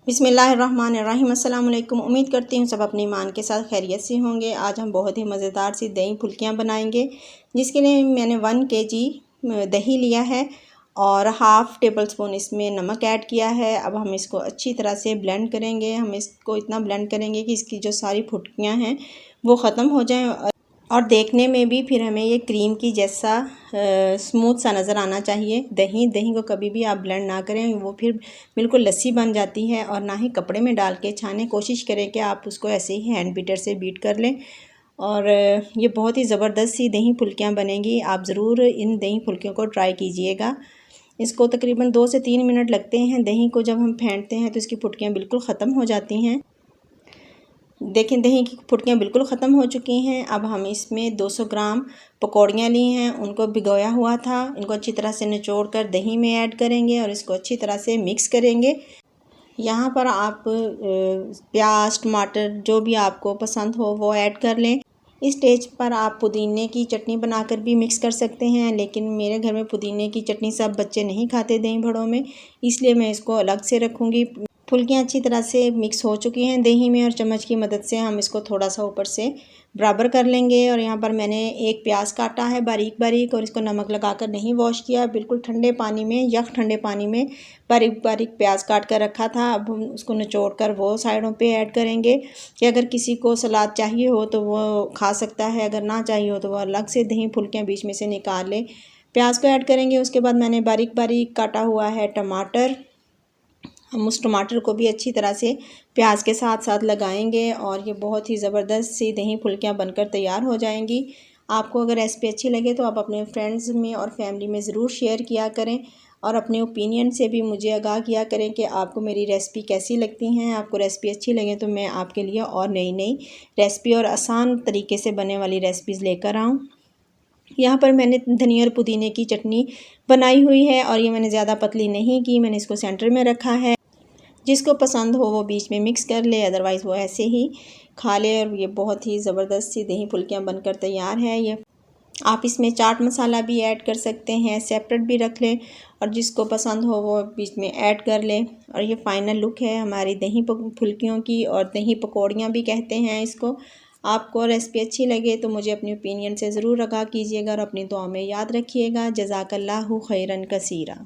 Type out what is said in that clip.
बिस्मिल्लाहिर्रहमानिर्रहीम। अस्सलाम वालेकुम। उम्मीद करती हूँ सब अपनी ईमान के साथ खैरियत से होंगे। आज हम बहुत ही मज़ेदार सी दही फुल्कियाँ बनाएंगे, जिसके लिए मैंने 1 केजी दही लिया है और हाफ़ टेबल स्पून इसमें नमक ऐड किया है। अब हम इसको अच्छी तरह से ब्लेंड करेंगे। हम इसको इतना ब्लेंड करेंगे कि इसकी जो सारी फुटकियाँ हैं वो ख़त्म हो जाएँ और देखने में भी फिर हमें ये क्रीम की जैसा स्मूथ सा नज़र आना चाहिए। दही को कभी भी आप ब्लेंड ना करें, वो फिर बिल्कुल लस्सी बन जाती है। और ना ही कपड़े में डाल के छानें। कोशिश करें कि आप उसको ऐसे ही हैंड बीटर से बीट कर लें और ये बहुत ही ज़बरदस्त सी दही फुल्कियाँ बनेंगी। आप ज़रूर इन दही फुल्कियों को ट्राई कीजिएगा। इसको तकरीबन 2 से 3 मिनट लगते हैं। दही को जब हम फेंटते हैं तो इसकी फुटकियाँ बिल्कुल ख़त्म हो जाती हैं। देखें, दही की फुटकियाँ बिल्कुल ख़त्म हो चुकी हैं। अब हम इसमें 200 ग्राम पकौड़ियाँ ली हैं, उनको भिगोया हुआ था। इनको अच्छी तरह से निचोड़ कर दही में ऐड करेंगे और इसको अच्छी तरह से मिक्स करेंगे। यहाँ पर आप प्याज, टमाटर जो भी आपको पसंद हो वो ऐड कर लें। इस स्टेज पर आप पुदीने की चटनी बनाकर भी मिक्स कर सकते हैं, लेकिन मेरे घर में पुदीने की चटनी सब बच्चे नहीं खाते दही बड़ों में, इसलिए मैं इसको अलग से रखूँगी। फुल्कियाँ अच्छी तरह से मिक्स हो चुकी हैं दही में और चम्मच की मदद से हम इसको थोड़ा सा ऊपर से बराबर कर लेंगे। और यहाँ पर मैंने एक प्याज काटा है बारीक बारीक और इसको नमक लगाकर नहीं वॉश किया, बिल्कुल ठंडे पानी में, यख ठंडे पानी में बारीक बारीक प्याज काट कर रखा था। अब हम उसको निचोड़ कर वो साइडों पे ऐड करेंगे कि अगर किसी को सलाद चाहिए हो तो वो खा सकता है, अगर ना चाहिए हो तो वो अलग से दही फुल्कियाँ बीच में से निकाल ले। प्याज को ऐड करेंगे। उसके बाद मैंने बारीक बारीक काटा हुआ है टमाटर। हम उस टमाटर को भी अच्छी तरह से प्याज के साथ साथ लगाएंगे और ये बहुत ही ज़बरदस्त सी दही फुल्कियाँ बनकर तैयार हो जाएंगी। आपको अगर रेसिपी अच्छी लगे तो आप अपने फ्रेंड्स में और फैमिली में ज़रूर शेयर किया करें और अपने ओपिनियन से भी मुझे आगाह किया करें कि आपको मेरी रेसिपी कैसी लगती हैं। आपको रेसिपी अच्छी लगे तो मैं आपके लिए और नई नई रेसिपी और आसान तरीके से बनने वाली रेसिपीज़ लेकर आऊँ। यहाँ पर मैंने धनिया और पुदीने की चटनी बनाई हुई है और ये मैंने ज़्यादा पतली नहीं की, मैंने इसको सेंटर में रखा है। जिसको पसंद हो वो बीच में मिक्स कर ले, अदरवाइज़ वो ऐसे ही खा ले। और ये बहुत ही ज़बरदस्त सी दही फुल्कियाँ बनकर तैयार है। ये आप इसमें चाट मसाला भी ऐड कर सकते हैं, सेपरेट भी रख लें और जिसको पसंद हो वो बीच में ऐड कर लें। और ये फ़ाइनल लुक है हमारी दही फुल्कियों की, और दही पकौड़ियाँ भी कहते हैं इसको। आपको रेसिपी अच्छी लगे तो मुझे अपनी ओपिनियन से ज़रूर आगाह कीजिएगा और अपनी दुआ में याद रखिएगा। जज़ाकल्लाहु खैरन कसीरा।